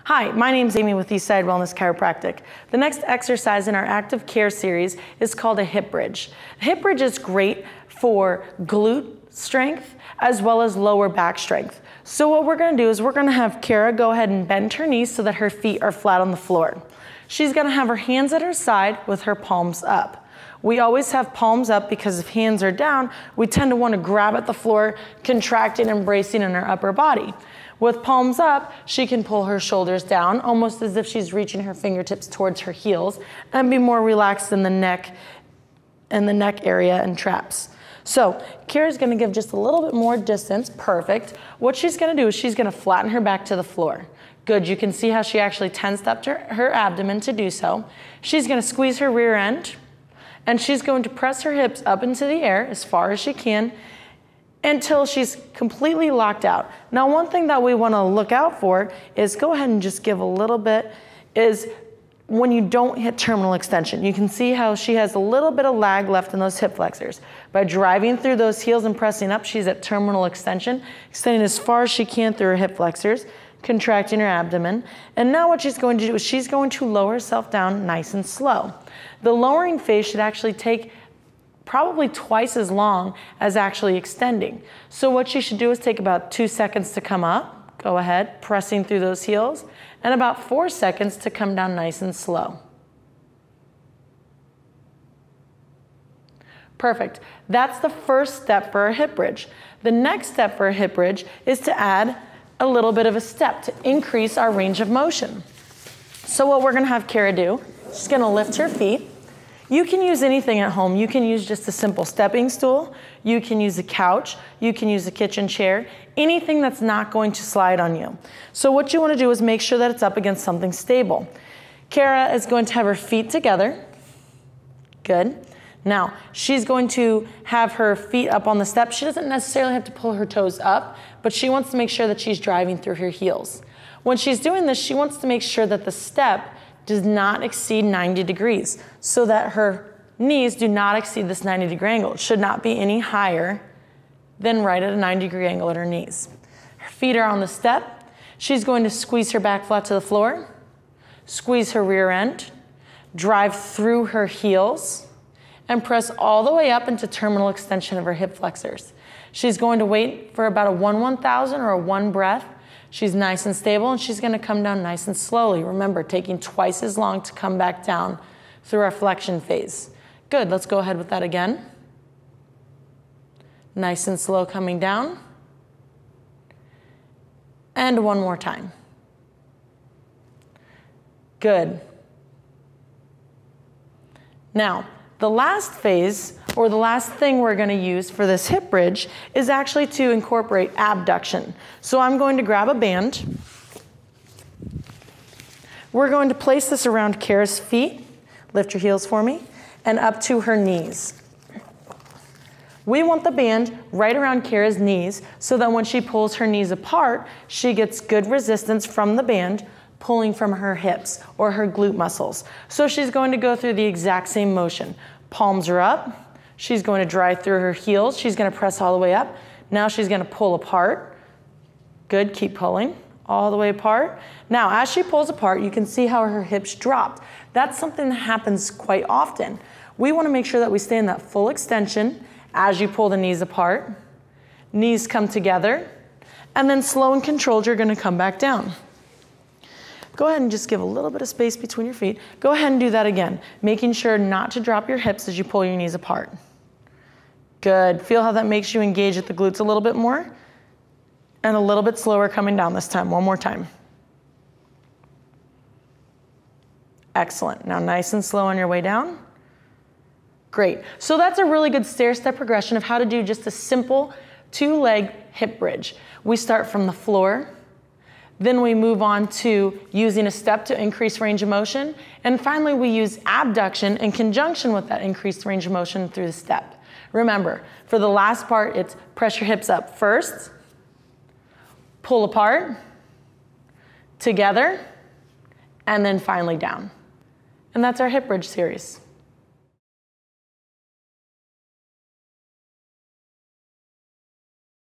Hi, my name's Amy with Eastside Wellness Chiropractic. The next exercise in our active care series is called a hip bridge. A hip bridge is great for glute strength as well as lower back strength. So what we're gonna do is we're gonna have Kara go ahead and bend her knees so that her feet are flat on the floor. She's gonna have her hands at her side with her palms up. We always have palms up because if hands are down, we tend to want to grab at the floor, contracting and bracing in her upper body. With palms up, she can pull her shoulders down, almost as if she's reaching her fingertips towards her heels, and be more relaxed in the neck area and traps. So Kara's gonna give just a little bit more distance, perfect. What she's gonna do is she's gonna flatten her back to the floor. Good, you can see how she actually tensed up her abdomen to do so. She's gonna squeeze her rear end, and she's going to press her hips up into the air as far as she can until she's completely locked out. Now, one thing that we want to look out for is go ahead and just give a little bit is when you don't hit terminal extension. You can see how she has a little bit of lag left in those hip flexors. By driving through those heels and pressing up, she's at terminal extension, extending as far as she can through her hip flexors, contracting her abdomen. And now what she's going to do is she's going to lower herself down nice and slow. The lowering phase should actually take probably twice as long as actually extending. So what she should do is take about 2 seconds to come up, go ahead, pressing through those heels, and about 4 seconds to come down nice and slow. Perfect. That's the first step for a hip bridge. The next step for a hip bridge is to add a little bit of a step to increase our range of motion. So what we're gonna have Kara do, she's gonna lift her feet. You can use anything at home. You can use just a simple stepping stool. You can use a couch. You can use a kitchen chair. Anything that's not going to slide on you. So what you want to do is make sure that it's up against something stable. Kara is going to have her feet together. Good. Now, she's going to have her feet up on the step. She doesn't necessarily have to pull her toes up, but she wants to make sure that she's driving through her heels. When she's doing this, she wants to make sure that the step does not exceed 90 degrees so that her knees do not exceed this 90-degree angle. It should not be any higher than right at a 90-degree angle at her knees. Her feet are on the step. She's going to squeeze her back flat to the floor, squeeze her rear end, drive through her heels, and press all the way up into terminal extension of her hip flexors. She's going to wait for about a 1/1000 or a 1 breath. She's nice and stable, and she's gonna come down nice and slowly. Remember, taking twice as long to come back down through our flexion phase. Good, let's go ahead with that again. Nice and slow coming down. And one more time. Good. Now, the last phase, or the last thing we're gonna use for this hip bridge is actually to incorporate abduction. So I'm going to grab a band. We're going to place this around Kara's feet, lift your heels for me, and up to her knees. We want the band right around Kara's knees so that when she pulls her knees apart, she gets good resistance from the band, pulling from her hips or her glute muscles. So she's going to go through the exact same motion. Palms are up. She's going to drive through her heels. She's going to press all the way up. Now she's going to pull apart. Good, keep pulling all the way apart. Now, as she pulls apart, you can see how her hips dropped. That's something that happens quite often. We want to make sure that we stay in that full extension as you pull the knees apart. Knees come together, and then slow and controlled, you're going to come back down. Go ahead and just give a little bit of space between your feet. Go ahead and do that again, making sure not to drop your hips as you pull your knees apart. Good. Feel how that makes you engage at the glutes a little bit more, and a little bit slower coming down this time. One more time. Excellent. Now nice and slow on your way down. Great. So that's a really good stair-step progression of how to do just a simple 2-leg hip bridge. We start from the floor. Then we move on to using a step to increase range of motion. And finally, we use abduction in conjunction with that increased range of motion through the step. Remember, for the last part, it's press your hips up first, pull apart, together, and then finally down. And that's our hip bridge series.